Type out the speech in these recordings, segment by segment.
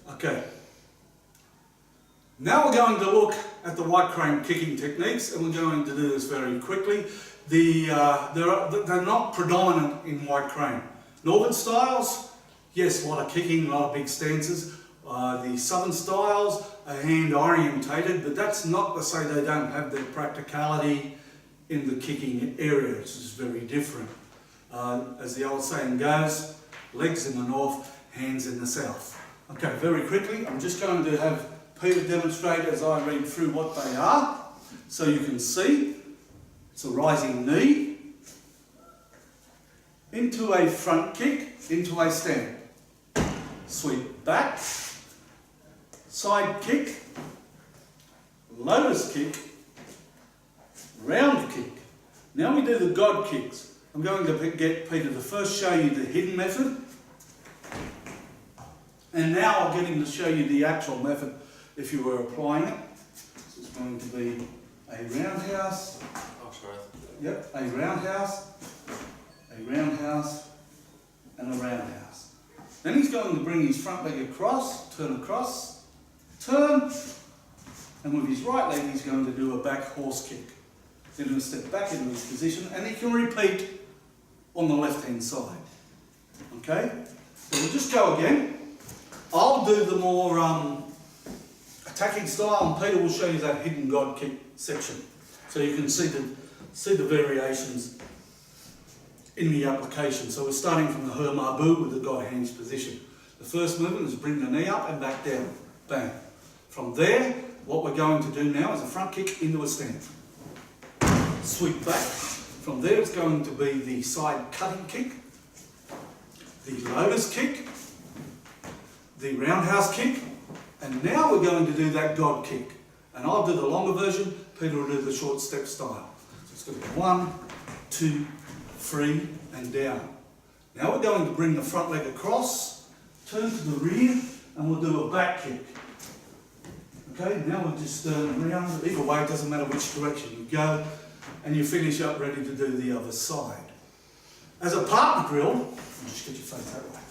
Okay. Now we're going to look at the white crane kicking techniques, and we're going to do this very quickly. They're not predominant in white crane. Northern styles, yes, a lot of kicking, a lot of big stances. The southern styles are hand orientated, but that's not to say they don't have their practicality in the kicking area, which is very different. As the old saying goes, legs in the north, hands in the south. Okay, very quickly, I'm just going to have Peter demonstrate as I read through what they are, so you can see. It's a rising knee, into a front kick, into a stand. Sweep back, side kick, lotus kick, round kick. Now we do the God kicks. I'm going to get Peter to first show you the hidden method, and now I'll get him to show you the actual method if you were applying it. So it's going to be a roundhouse. Oh, sorry. Yep, a roundhouse, and a roundhouse. Then he's going to bring his front leg across, turn, and with his right leg he's going to do a back horse kick. Then he'll step back into his position, and he can repeat on the left hand side. Okay? So we'll just go again. I'll do the more attacking style, and Peter will show you that hidden God kick section, so you can see the variations in the application. So we're starting from the Hermabu with the God hands position. The first movement is bring the knee up and back down. Bang. From there, what we're going to do now is a front kick into a stand. Sweep back. From there it's going to be the side cutting kick, the lotus kick, the roundhouse kick, and now we're going to do that God kick. And I'll do the longer version, Peter will do the short step style. So it's going to be 1, 2, 3, and down. Now we're going to bring the front leg across, turn to the rear, and we'll do a back kick. Okay, now we'll just turn around. Either way, it doesn't matter which direction you go, and you finish up ready to do the other side. As a partner drill, just get your face that way.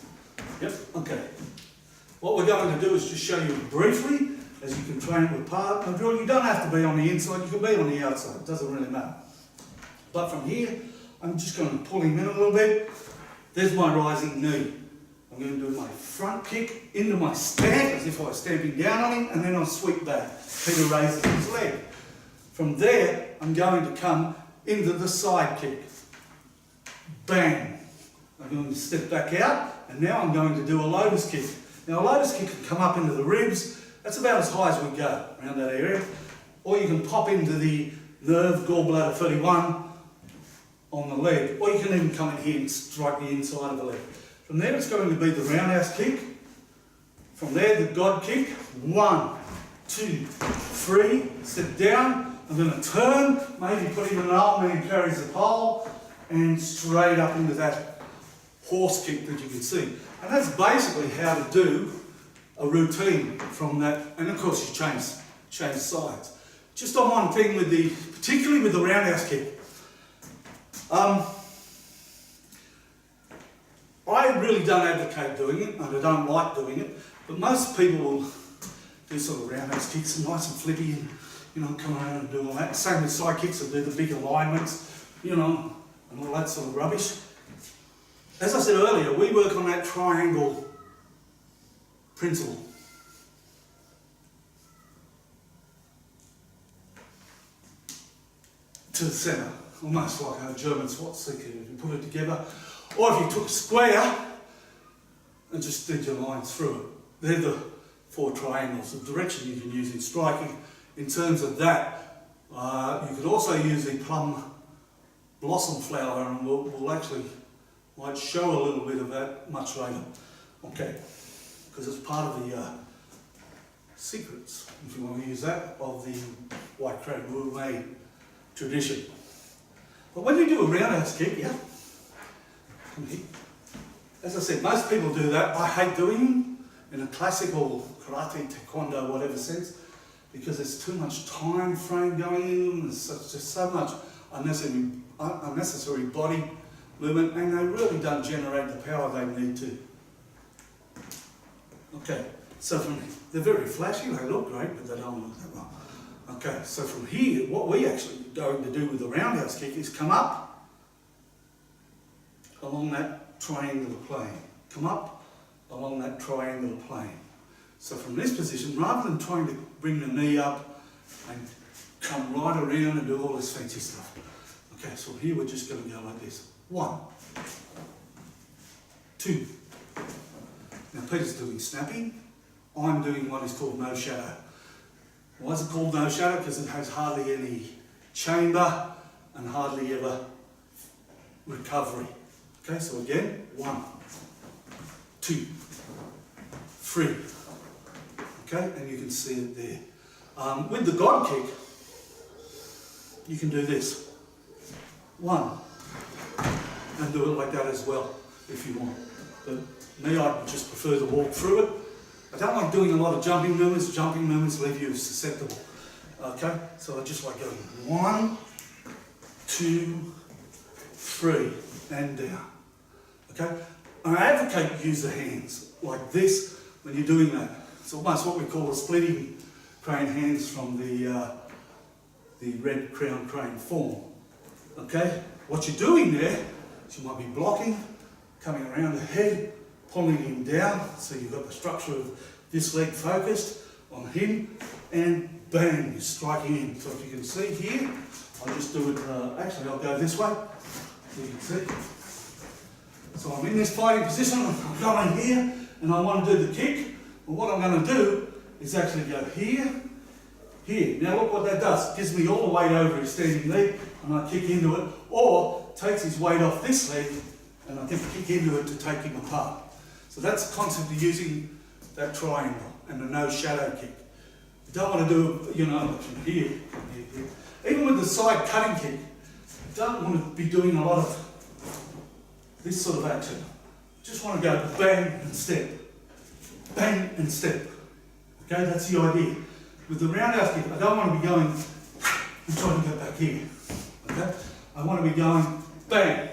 Yep, okay. What we're going to do is just show you briefly, as you can train it with partner drill. You don't have to be on the inside, you can be on the outside, it doesn't really matter. But from here, I'm just going to pull him in a little bit. There's my rising knee. I'm going to do my front kick into my stand, as if I was stamping down on him, and then I'll sweep back. Peter raises his leg. From there, I'm going to come into the side kick. Bang! I'm going to step back out, and now I'm going to do a lotus kick. Now a lotus kick can come up into the ribs. That's about as high as we go, around that area. Or you can pop into the nerve, gallbladder 31 on the leg. Or you can even come in here and strike the inside of the leg. From there it's going to be the roundhouse kick. From there the God kick. 1, 2, 3, step down. I'm going to turn, maybe put him in an old man carries the pole, and straight up into that horse kick that you can see. And that's basically how to do a routine from that. And of course you change sides. Just on one thing particularly with the roundhouse kick. I really don't advocate doing it, and I don't like doing it, but most people will do sort of roundhouse kicks, nice and flippy, and come around and do all that. Same with side kicks, and do the big alignments, and all that sort of rubbish. As I said earlier, we work on that triangle principle. To the centre, almost like a German swastika if you put it together. Or if you took a square and just did your lines through it. They're the 4 triangles, the direction you can use in striking. In terms of that, you could also use the plum blossom flower, and we'll actually might show a little bit of that much later. Okay, because it's part of the secrets, if you want to use that, of the white crane gourmet tradition. But when you do a roundhouse kick, yeah, as I said, most people do that. I hate doing them in a classical karate, taekwondo, whatever sense, because there's too much time frame going in them. There's just so much unnecessary body movement, and they really don't generate the power they need to. Okay, So they're very flashy, they look great, but they don't look that well. Okay, so from here, what we actually going to do with the roundhouse kick is come up along that triangular plane. Come up along that triangular plane. So from this position, rather than trying to bring the knee up and come right around and do all this fancy stuff. Okay, so here we're just going to go like this. 1, 2. Now Peter's doing snapping. I'm doing what is called no shadow. Why is it called no shadow? Because it has hardly any chamber and hardly ever recovery. Okay, so again, 1, 2, 3. Okay, and you can see it there. With the God kick, you can do this. 1, and do it like that as well, if you want. But me, I just prefer to walk through it. I don't like doing a lot of jumping movements. Jumping movements leave you susceptible. Okay, so I just like going 1, 2, 3, and down. Okay, and I advocate use the hands like this when you're doing that. It's almost what we call a splitting crane hands from the red crown crane form. Okay, what you're doing there is you might be blocking, coming around the head, pulling him down, so you've got the structure of this leg focused on him, and bang, you're striking in. So if you can see here, I'll just do it, actually I'll go this way, so you can see. So I'm in this fighting position, I'm going here, and I want to do the kick. Well, what I'm going to do is actually go here, here. Now look what that does. It gives me all the weight over his standing leg, and I kick into it, or takes his weight off this leg, and I can kick into it to take him apart. So that's the concept of using that triangle and the no shadow kick. You don't want to do, you know, from here, here. Even with the side cutting kick, you don't want to be doing a lot of this sort of action. You just want to go bang and step. Bang and step. Okay, that's the idea. With the roundhouse kick, I don't want to be going and trying to go back here. Okay? I want to be going bang.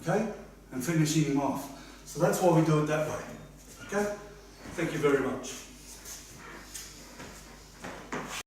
Okay? And finishing him off. So that's why we do it that way. Okay? Thank you very much.